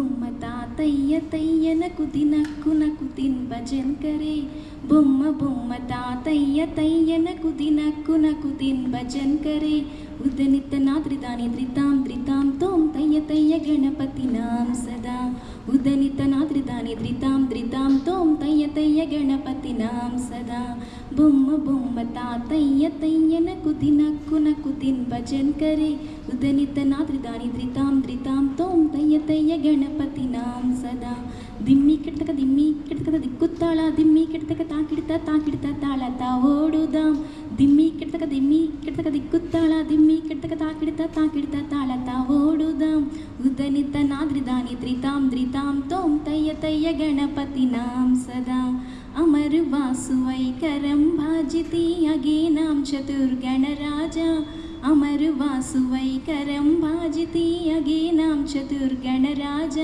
బొమ్మ తాతయ్య తయ్యనకు దినక్కు తిన్ భజన్ కరే బొమ్మ తాతయ్య తయ్యనకు దినక్కు తిన్ భజన్ కరే ఉదనిత నాద్రిదాని ధృతాం తోం తయ్య గణపతి నాం సదా ఉదనిత నాద్రిదాని ధృతాం తోం తయ్య గణపతి నాం సదా బొమ్మ తాతయ్య తయ్యనకు దినక్కు తిన్ భజన్ కరే ఉదనిత నాద్రిదాని ధృతాం తోం తయ్య గణపతి నాం సదా ದಿಮ್ಮಿ ಕೆಡ್ತಕ ದಿಕ್ಕುತ್ತಾಳ ದಿಮ್ಮಿ ಕೆಡ್ತಕ ತಾಕಿಡ್ತ ತಾಳ ಓಡುದಾಂ ದಿಮ್ಮಿ ಕೆಡ್ತಕ ದಿಕ್ಕುತ್ತಾಳ ದಿಮ್ಮಿ ಕೆಡ್ತಕ ತಾಕಿಡ್ತ ತಾಳ ಓಡುದಾಂ ಉದನಿತ ನಾದ್ರಿದಾನಿ ಧೃತಾಂ ತೋಂ ತಯ್ಯ ಗಣಪತಿ ನಾಂ ಸದಾ ಅಮರು ವಾಸುವೈಕರಂ ಭಾಜಿತಿ ಅಗೇನಾಂ ಚತುರ್ಗಣರಾಜ ಅಮರು ವಾಸುವೈಕರಂ ಭಾಜಿತಿ ಅಗೇನಾಂ ಚತುರ್ಗಣರಾಜ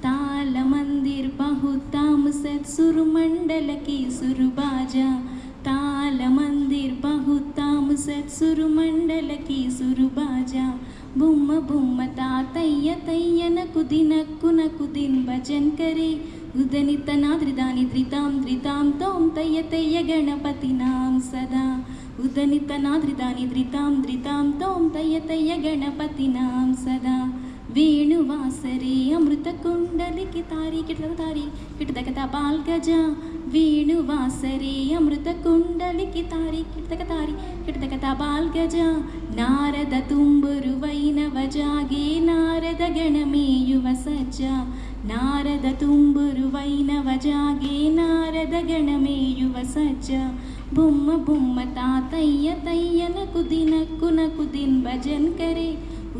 ताल मंदिर बहुताम सत सुरमंडल की सुरबाजा ताल मंदिर बहुताम सत सुरमंडल की सुरबाजा बुम्म तातయ్య तయ్యనకు दिन भजन करे उदनित नाद्रिदानि धृतां तों तయ్య गणपति नाम सदा उदनित नाद्रिदानि धृतां तों तయ్య गणपति नाम सदा वेणुवासरे अमृत कुंडलिकी तारी किटतक तबाल गजा वेणुवासरे अमृत कुंडलिकी तारी किटतक तबाल गजा नारद तुम्बुरु वैनवजागे नारद गणमेयुव सज्जा नारद तुम्बुरु वैनवजागे नारद गणमेयुव सज्जा बुम्म तातయ్య तయ్యనకు दिन भजन करे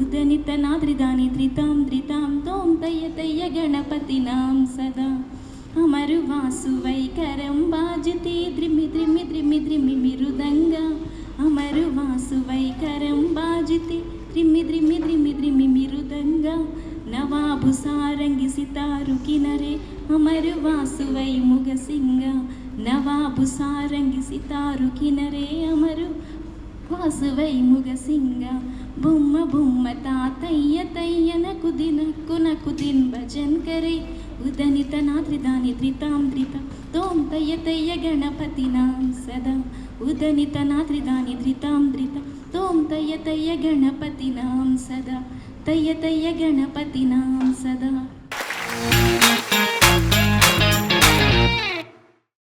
उदनित नाद्रिदानि धृतां तों तయ్య गणपति नाम सदा अमरु वासुवैकरं भाजते द्रिमि मृदंगा अमरु वासुवैकरं भाजते द्रिमि मृदंगा नवाबु सारंगी सितारु किनरे अमरु वासुवै मुगसिंगा नवाबु सारंगी सितारु किनरे अमरु वासुवै मुगसिंगा बुम्म तातయ్య తయ్యనకు दिन भजन करे उदनित नाद्रिदानि धृतां तों तయ్య गणपति नाम सदा उदनित नाद्रिदानि धृतां तों तయ్య गणपति नाम सदा तయ్య गणपति नाम सदा।